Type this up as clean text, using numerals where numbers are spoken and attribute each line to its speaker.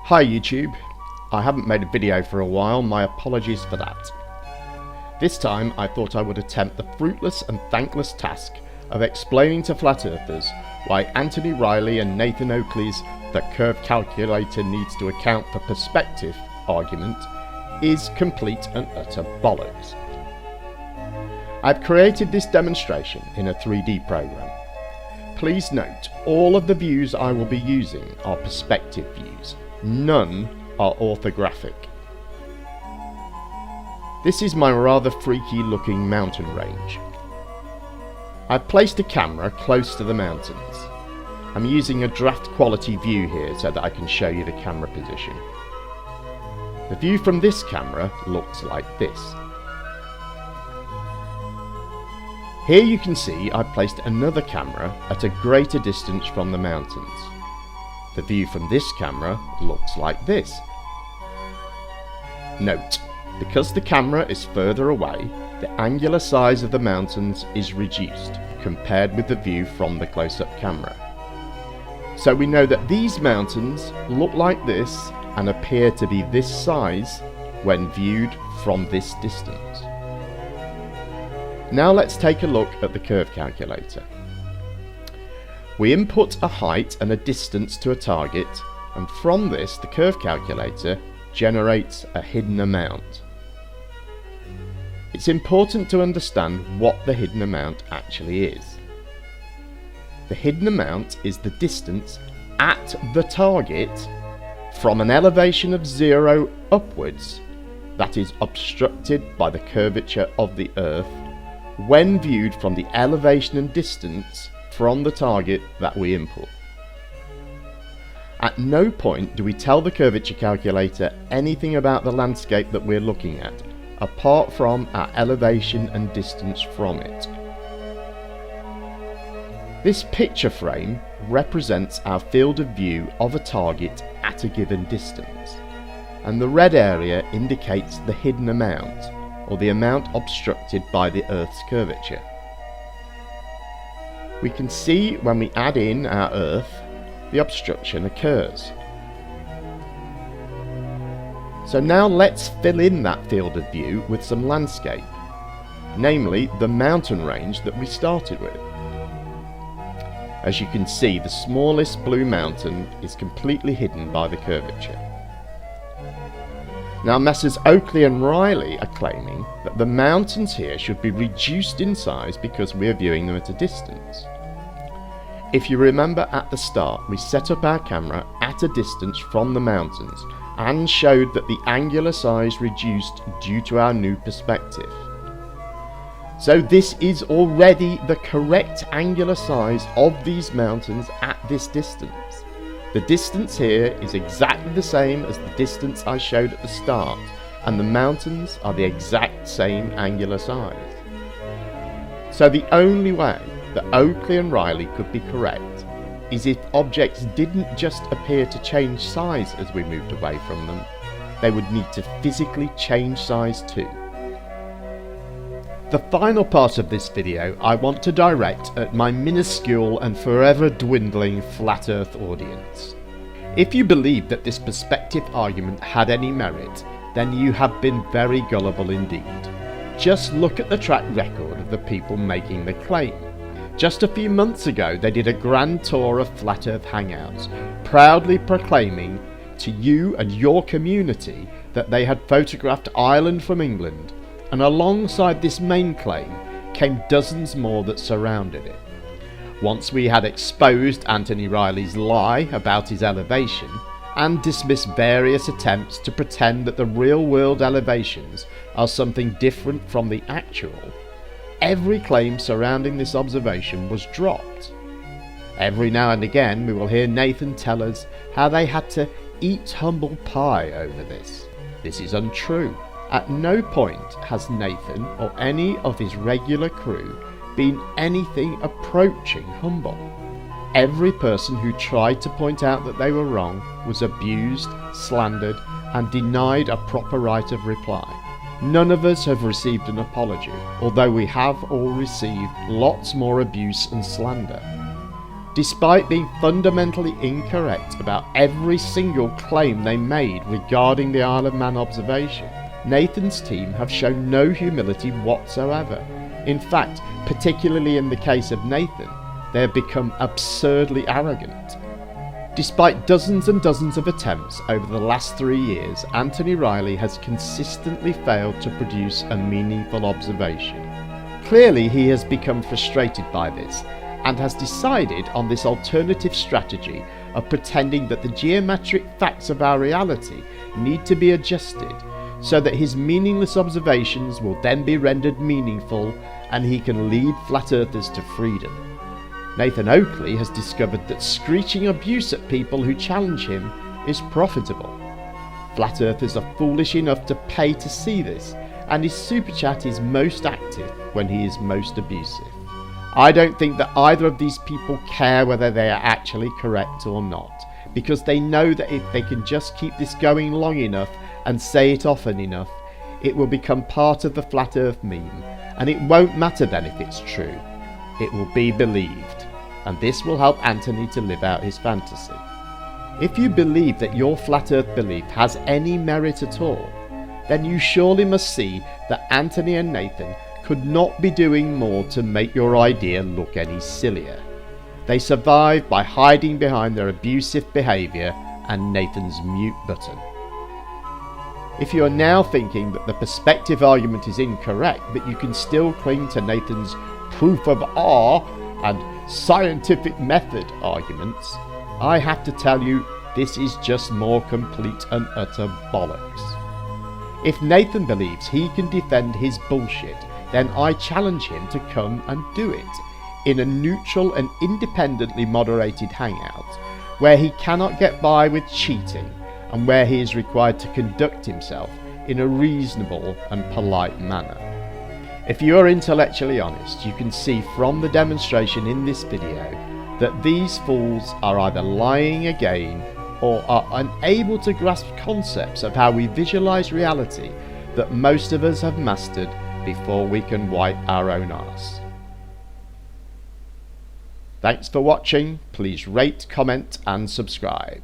Speaker 1: Hi YouTube, I haven't made a video for a while, my apologies for that. This time I thought I would attempt the fruitless and thankless task of explaining to flat earthers why Anthony Riley and Nathan Oakley's "the curve calculator needs to account for perspective" argument is complete and utter bollocks. I've created this demonstration in a 3D program. Please note, all of the views I will be using are perspective views. None are orthographic. This is my rather freaky looking mountain range. I've placed a camera close to the mountains. I'm using a draft quality view here so that I can show you the camera position. The view from this camera looks like this. Here you can see I've placed another camera at a greater distance from the mountains. The view from this camera looks like this. Note, because the camera is further away, the angular size of the mountains is reduced compared with the view from the close-up camera. So we know that these mountains look like this and appear to be this size when viewed from this distance. Now let's take a look at the curve calculator. We input a height and a distance to a target, and from this the curve calculator generates a hidden amount. It's important to understand what the hidden amount actually is. The hidden amount is the distance at the target from an elevation of 0 upwards that is obstructed by the curvature of the Earth when viewed from the elevation and distance from the target that we input. At no point do we tell the curvature calculator anything about the landscape that we're looking at, apart from our elevation and distance from it. This picture frame represents our field of view of a target at a given distance, and the red area indicates the hidden amount, or the amount obstructed by the Earth's curvature. We can see when we add in our Earth, the obstruction occurs. So now let's fill in that field of view with some landscape, namely the mountain range that we started with. As you can see, the smallest blue mountain is completely hidden by the curvature. Now Messrs Oakley and Riley are claiming that the mountains here should be reduced in size because we are viewing them at a distance. If you remember at the start, we set up our camera at a distance from the mountains and showed that the angular size reduced due to our new perspective. So this is already the correct angular size of these mountains at this distance. The distance here is exactly the same as the distance I showed at the start, and the mountains are the exact same angular size. So the only way that Oakley and Riley could be correct is if objects didn't just appear to change size as we moved away from them, they would need to physically change size too. The final part of this video I want to direct at my minuscule and forever dwindling flat earth audience. If you believe that this perspective argument had any merit, then you have been very gullible indeed. Just look at the track record of the people making the claim. Just a few months ago they did a grand tour of flat earth hangouts, proudly proclaiming to you and your community that they had photographed Ireland from England, and alongside this main claim came dozens more that surrounded it. Once we had exposed Anthony Riley's lie about his elevation and dismissed various attempts to pretend that the real world elevations are something different from the actual, every claim surrounding this observation was dropped. Every now and again we will hear Nathan tell us how they had to eat humble pie over this. This is untrue. At no point has Nathan or any of his regular crew been anything approaching humble. Every person who tried to point out that they were wrong was abused, slandered, and denied a proper right of reply. None of us have received an apology, although we have all received lots more abuse and slander. Despite being fundamentally incorrect about every single claim they made regarding the Isle of Man observation, Nathan's team have shown no humility whatsoever. In fact, particularly in the case of Nathan, they have become absurdly arrogant. Despite dozens and dozens of attempts over the last 3 years, Anthony Riley has consistently failed to produce a meaningful observation. Clearly he has become frustrated by this, and has decided on this alternative strategy of pretending that the geometric facts of our reality need to be adjusted so that his meaningless observations will then be rendered meaningful and he can lead flat earthers to freedom. Nathan Oakley has discovered that screeching abuse at people who challenge him is profitable. Flat earthers are foolish enough to pay to see this, and his super chat is most active when he is most abusive. I don't think that either of these people care whether they are actually correct or not, because they know that if they can just keep this going long enough and say it often enough, it will become part of the flat earth meme, and it won't matter then if it's true. It will be believed, and this will help Anthony to live out his fantasy. If you believe that your flat earth belief has any merit at all, then you surely must see that Anthony and Nathan could not be doing more to make your idea look any sillier. They survive by hiding behind their abusive behaviour and Nathan's mute button. If you are now thinking that the perspective argument is incorrect, but you can still cling to Nathan's proof of R and scientific method arguments, I have to tell you this is just more complete and utter bollocks. If Nathan believes he can defend his bullshit, then I challenge him to come and do it in a neutral and independently moderated hangout where he cannot get by with cheating and where he is required to conduct himself in a reasonable and polite manner. If you are intellectually honest, you can see from the demonstration in this video that these fools are either lying again or are unable to grasp concepts of how we visualize reality that most of us have mastered before we can wipe our own arse. Thanks for watching. Please rate, comment and subscribe.